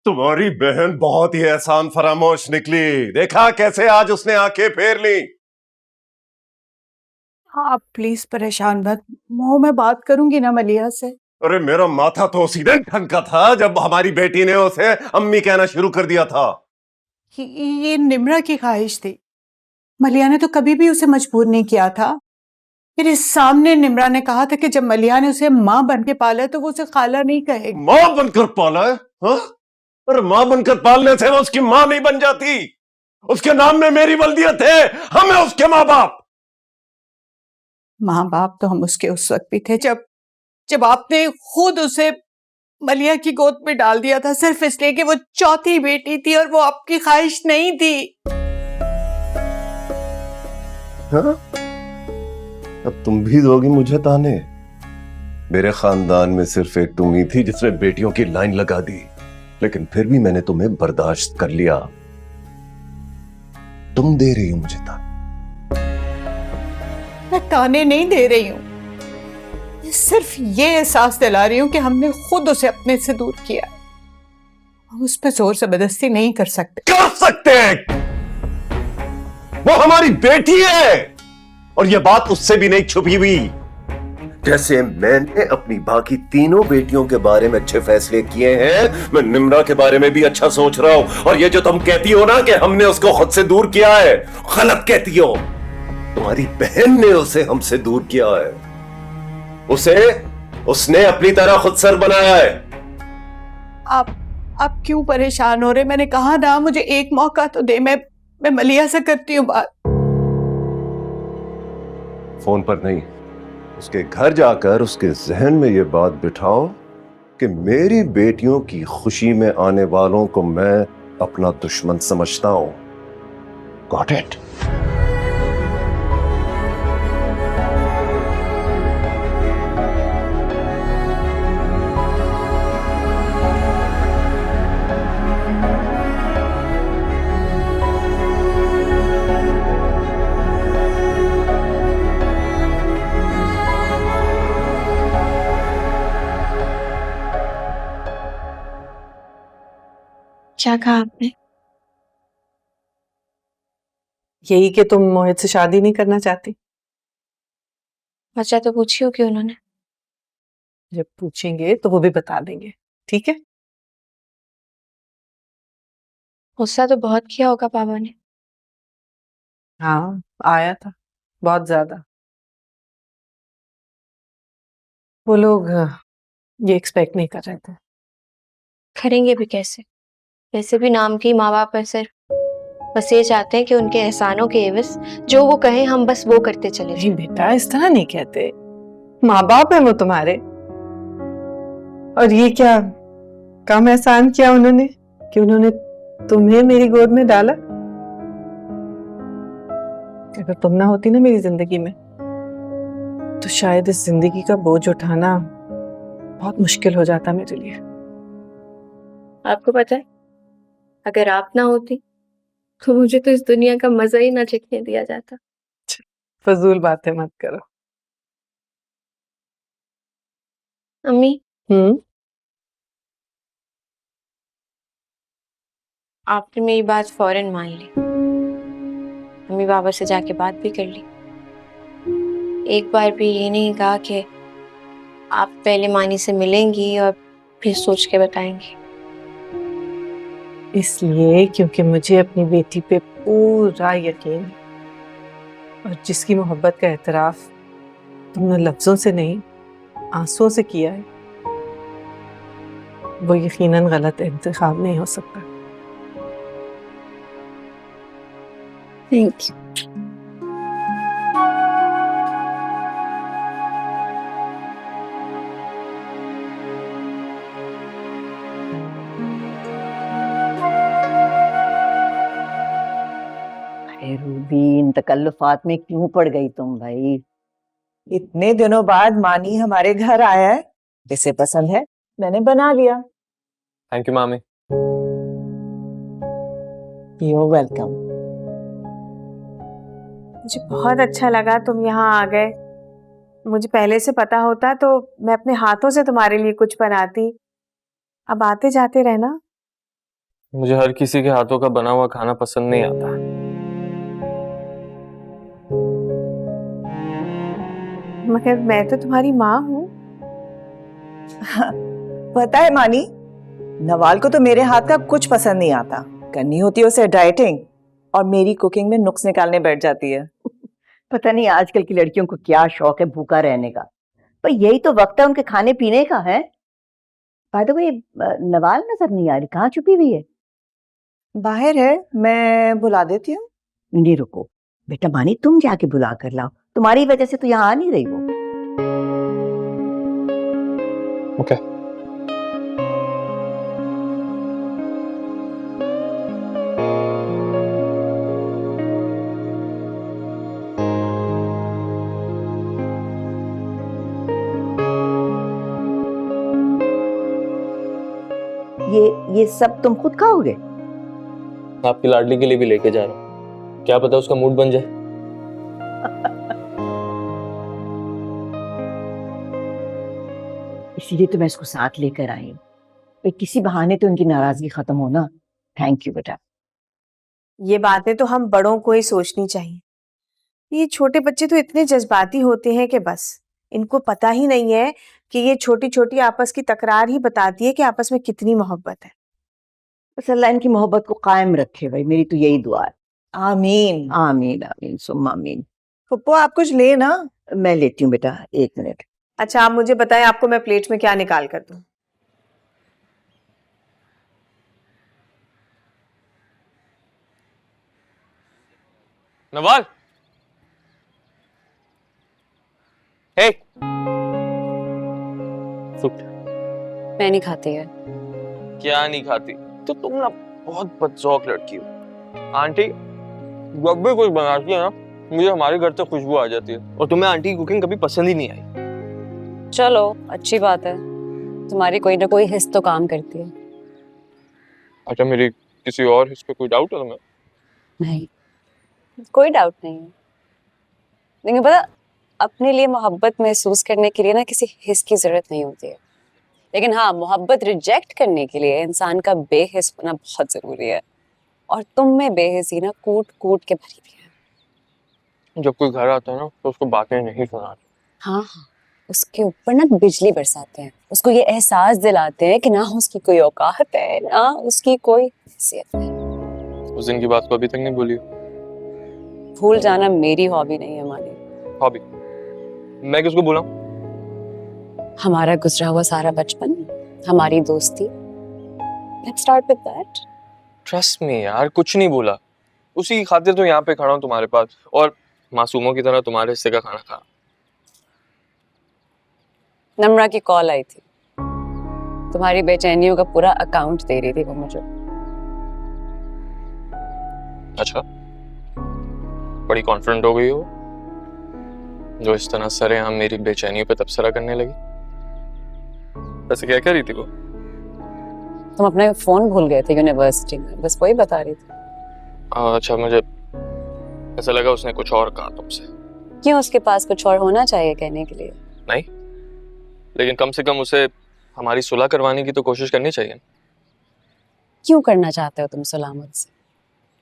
तुम्हारी बहन बहुत ही एहसान फरामोश निकली। देखा कैसे आज उसने आंखें फेर ली। हाँ, आप प्लीज परेशान मत। मैं बात करूंगी ना मलिया से। अरे मेरा माथा तो उसी दिन ठनका था जब हमारी बेटी ने उसे अम्मी कहना शुरू कर दिया था। ये निम्रा की ख्वाहिश थी। मलिया ने तो कभी भी उसे मजबूर नहीं किया था। मेरे सामने निम्रा ने कहा था कि जब मलिया ने उसे माँ बन के पाला है तो वो उसे खाला नहीं कहेगी। माँ बनकर पाला है? हाँ? अरे माँ बनकर पालने से वो उसकी माँ नहीं बन जाती। उसके नाम में मेरी वल्दियत है। हम हैं उसके माँ बाप। माँ बाप तो हम उसके उस वक्त भी थे जब जब आपने खुद उसे मलिया की गोद में डाल दिया था, सिर्फ इसलिए कि वो चौथी बेटी थी और वो आपकी ख्वाहिश नहीं थी। हाँ? अब तुम भी दोगी मुझे ताने? मेरे खानदान में सिर्फ एक तुम ही थी जिसने बेटियों की लाइन लगा दी, लेकिन फिर भी मैंने तुम्हें बर्दाश्त कर लिया। तुम दे रही हो मुझे ताने। मैं ताने नहीं दे रही हूं, सिर्फ ये एहसास दिला रही हूं कि हमने खुद उसे अपने से दूर किया। हम उस पर जोर जबरदस्ती नहीं कर सकते। कर सकते हैं। वो हमारी बेटी है और ये बात उससे भी नहीं छुपी हुई। जैसे मैंने अपनी बाकी तीनों बेटियों के बारे में अच्छे फैसले किए हैं, मैं निम्रा के बारे में भी अच्छा सोच रहा हूं। और ये जो तुम कहती हो ना कि हमने उसको खुद से दूर किया है, गलत कहती हो। तुम्हारी बहन ने उसे हमसे दूर किया है। उसने अपनी तरह खुद सर बनाया है। आप क्यों परेशान हो रहे? मैंने कहा ना, मुझे एक मौका तो दे। मैं मलिया से करती हूँ बात। फोन पर नहीं, उसके घर जाकर उसके जहन में यह बात बिठाओ कि मेरी बेटियों की खुशी में आने वालों को मैं अपना दुश्मन समझता हूं। Got it? क्या कहा आपने? यही कि तुम मोहित से शादी नहीं करना चाहती। वजह तो पूछी होगी उन्होंने। जब पूछेंगे तो वो भी बता देंगे, ठीक है? गुस्सा तो बहुत किया होगा पापा ने। हाँ, आया था, बहुत ज्यादा। वो लोग ये एक्सपेक्ट नहीं कर रहे थे। करेंगे भी कैसे? वैसे भी नाम की माँ बाप है सिर्फ। बस ये चाहते हैं कि उनके एहसानों के एवज जो वो कहें हम बस वो करते चले नहीं जाएं। बेटा, इस तरह नहीं कहते। माँ बाप है वो तुम्हारे। और ये क्या कम एहसान किया उन्होंने कि उन्होंने तुम्हें मेरी गोद में डाला? अगर तुम ना होती ना मेरी जिंदगी में तो शायद इस जिंदगी का बोझ उठाना बहुत मुश्किल हो जाता मेरे लिए। आपको पता है, अगर आप ना होती तो मुझे तो इस दुनिया का मजा ही ना चखने दिया जाता। फजूल बातें मत करो। अम्मी, आपने मेरी बात फौरन मान ली। मम्मी बाबा से जाके बात भी कर ली। एक बार भी ये नहीं कहा कि आप पहले मानी से मिलेंगी और फिर सोच के बताएंगी। इसलिए क्योंकि मुझे अपनी बेटी पे पूरा यकीन है और जिसकी मोहब्बत का एतराफ तुमने लफ्जों से नहीं आंसुओं से किया है, वो यकीनन गलत इंतखाब नहीं हो सकता। Thank you. रूबी, इन तकल्लुफात में क्यों पड़ गई तुम भाई? इतने दिनों बाद मानी हमारे घर आया है, इसे पसंद है, मैंने बना लिया। थैंक यू मामी। You are welcome. मुझे बहुत अच्छा लगा तुम यहाँ आ गए। मुझे पहले से पता होता तो मैं अपने हाथों से तुम्हारे लिए कुछ बनाती। अब आते जाते रहना। मुझे हर किसी के हाथों का बना हुआ खाना पसंद नहीं आता। मगर मैं तो तुम्हारी माँ हूँ। पता है मानी, नवाल को तो मेरे हाथ का कुछ पसंद नहीं आता। करनी होती है उसे डाइटिंग और मेरी कुकिंग में नुक्स निकालने बैठ जाती है। पता नहीं आजकल की लड़कियों को क्या शौक है भूखा रहने का, पर यही तो वक्त है उनके खाने पीने का है। बाय द वे, नवाल नजर नहीं आ रही, कहाँ छुपी हुई है? बाहर है, मैं बुला देती हूँ। नहीं रुको बेटा, मानी तुम जाके बुला कर लाओ, तुम्हारी वजह से तो यहाँ आ नहीं रही वो। ओके। ये सब तुम खुद खाओगे? आपकी लाडली के लिए भी लेके जा रहा हूँ, क्या पता उसका मूड बन जाए। इसीलिए तो मैं इसको साथ लेकर आई हूँ, भाई किसी बहाने तो उनकी नाराजगी खत्म हो ना। थैंक यू बेटा। ये बातें तो हम बड़ों को ही सोचनी चाहिए। ये छोटे बच्चे तो इतने जज्बाती होते हैं कि बस इनको पता ही नहीं है कि ये छोटी छोटी आपस की तकरार ही बताती है कि आपस में कितनी मोहब्बत है। बस अल्लाह इनकी मोहब्बत को कायम रखे भाई, मेरी तो यही दुआ है। आमीन। आमीन आमीन सुम्मा आमीन। पप्पू आप कुछ ले ना। मैं लेती हूँ बेटा, 1 मिनट। अच्छा आप मुझे बताएं, आपको मैं प्लेट में क्या निकाल कर दूं? नवाल, हे, फ्रूट। मैं नहीं खाती है। क्या नहीं खाती? तो तुम ना बहुत बदजौक लड़की हो। आंटी जब भी कुछ बनाती है ना, मुझे हमारे घर से खुशबू आ जाती है, और तुम्हें आंटी की कुकिंग कभी पसंद ही नहीं आई। चलो अच्छी बात है, तुम्हारी कोई ना कोई हिस्स तो काम करती है। अच्छा, मेरी किसी और हिस्स पे कोई डाउट है तुम्हें? नहीं, कोई डाउट नहीं है। लेकिन पता, अपने लिए मोहब्बत महसूस करने के लिए ना किसी हिस्स की जरूरत नहीं होती है, लेकिन हाँ, मोहब्बत रिजेक्ट करने के लिए इंसान का बेहिस होना बहुत जरूरी है। और तुम में बेहिसी ना कूट कूट के भरी हुई है। जब कोई घर आता है ना तो उसको बातें नहीं सुनाते। हाँ हाँ, उसके ऊपर ना बिजली बरसाते हैं, उसको ये एहसास दिलाते हैं कि ना उसकी कोई औकात है, ना उसकी कोई हैसियत है। उस दिन की बात को अभी तक नहीं भूली? भूल जाना मेरी हॉबी नहीं है मानी। हॉबी? मैं किसको बोला? हमारा गुजरा हुआ सारा बचपन, हमारी दोस्ती, let's start with that. Trust me यार, कुछ नहीं बोला। उसी की खातिर तो यहाँ पे खड़ा हूँ तुम्हारे पास, और मासूमों की तरह तुम्हारे हिस्से का खाना खा। नम्रा की कॉल आई थी, तुम्हारी बेचैनियों का पूरा अकाउंट दे रही थी वो मुझे। अच्छा, बड़ी कॉन्फिडेंट हो गई हो जो इस तरह सरेआम मेरी बेचैनियों पे तबसरा करने लगी। वैसे क्या कह रही थी वो? तुम अपना फोन भूल गए थे यूनिवर्सिटी में, बस वही बता रही थी। अच्छा, मुझे ऐसा लगा उसने कुछ और कहा तुमसे। क्यों, उसके पास कुछ और होना चाहिए कहने के लिए? नहीं, लेकिन कम से कम उसे हमारी सुलह करवाने की तो कोशिश करनी चाहिए। क्यों करना चाहते हो तुम सुलह मुझसे?